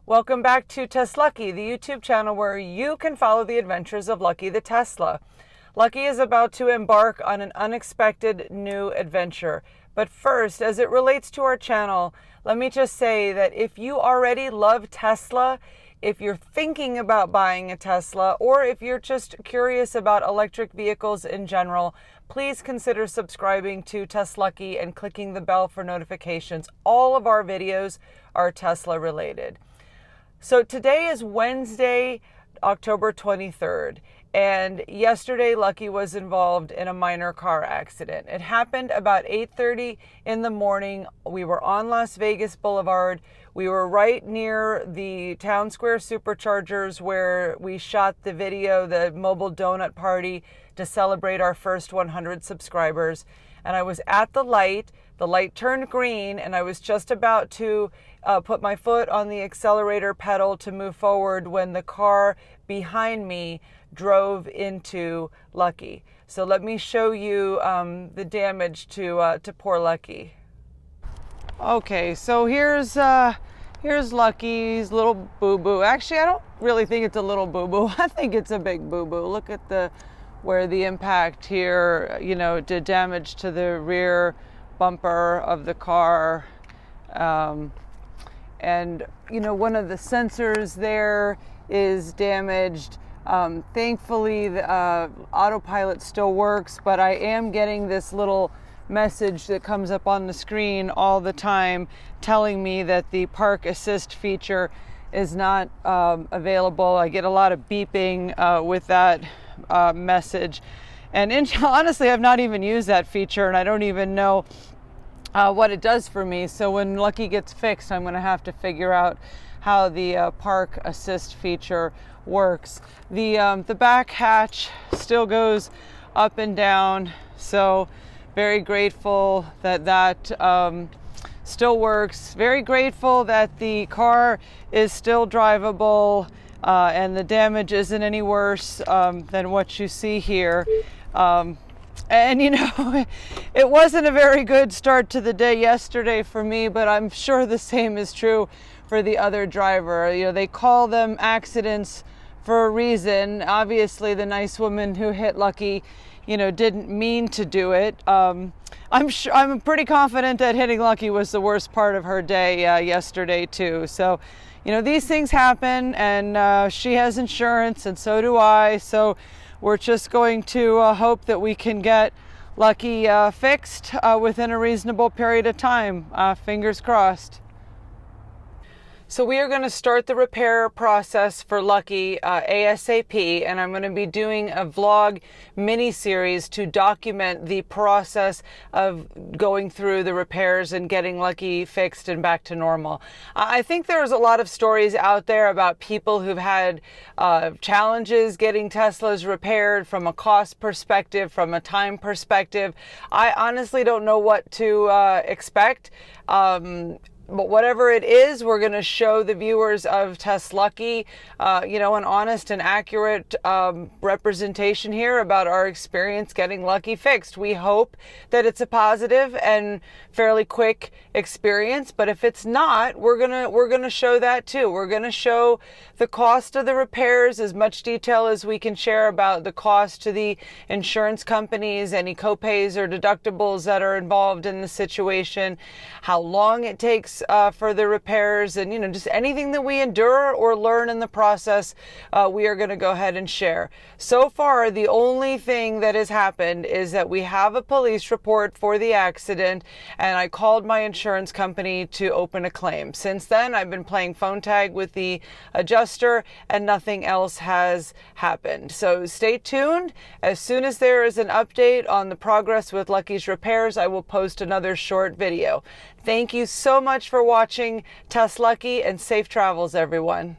Welcome back to TesLUCKY, the YouTube channel where you can follow the adventures of Lucky the Tesla. Lucky is about to embark on an unexpected new adventure. But first, as it relates to our channel, let me just say that if you already love Tesla, if you're thinking about buying a Tesla, or if you're just curious about electric vehicles in general, please consider subscribing to TesLUCKY and clicking the bell for notifications. All of our videos are Tesla related. So today is Wednesday, October 23rd, and yesterday Lucky was involved in a minor car accident. It happened about 8:30 in the morning. We were on Las Vegas Boulevard. We were right near the Town Square Superchargers where we shot the video, the mobile donut party, to celebrate our first 100 subscribers. And I was at the light. The light turned green, and I was just about to put my foot on the accelerator pedal to move forward when the car behind me drove into Lucky. So let me show you the damage to poor Lucky. Okay, so here's Lucky's little boo-boo. Actually, I don't really think it's a little boo-boo. I think it's a big boo-boo. Look at where the impact here, did damage to the rear bumper of the car. And one of the sensors there is damaged. Thankfully, the autopilot still works, but I am getting this little message that comes up on the screen all the time telling me that the park assist feature is not available. I get a lot of beeping with that message. And honestly, I've not even used that feature, and I don't even know what it does for me. So when Lucky gets fixed, I'm going to have to figure out how the park assist feature works. The back hatch still goes up and down, so very grateful that still works. Very grateful that the car is still drivable and the damage isn't any worse than what you see here. And it wasn't a very good start to the day yesterday for me, but I'm sure the same is true for the other driver. They call them accidents for a reason. Obviously, the nice woman who hit Lucky, didn't mean to do it. I'm pretty confident that hitting Lucky was the worst part of her day yesterday too. So, these things happen, and she has insurance, and so do I. So we're just going to hope that we can get Lucky fixed within a reasonable period of time. Fingers crossed. So we are going to start the repair process for Lucky ASAP, and I'm going to be doing a vlog mini-series to document the process of going through the repairs and getting Lucky fixed and back to normal. I think there's a lot of stories out there about people who've had challenges getting Teslas repaired from a cost perspective, from a time perspective. I honestly don't know what to expect. But whatever it is, we're going to show the viewers of TesLUCKY, an honest and accurate representation here about our experience getting Lucky fixed. We hope that it's a positive and fairly quick experience, but if it's not, we're gonna show that too. We're gonna show the cost of the repairs, as much detail as we can share about the cost to the insurance companies, any copays or deductibles that are involved in the situation, how long it takes for the repairs, and just anything that we endure or learn in the process, we are going to go ahead and share. So far, the only thing that has happened is that we have a police report for the accident, and I called my insurance company to open a claim. Since then, I've been playing phone tag with the adjuster, and nothing else has happened. So stay tuned. As soon as there is an update on the progress with Lucky's repairs, I will post another short video. Thank you so much for watching TesLUCKY, and safe travels, everyone.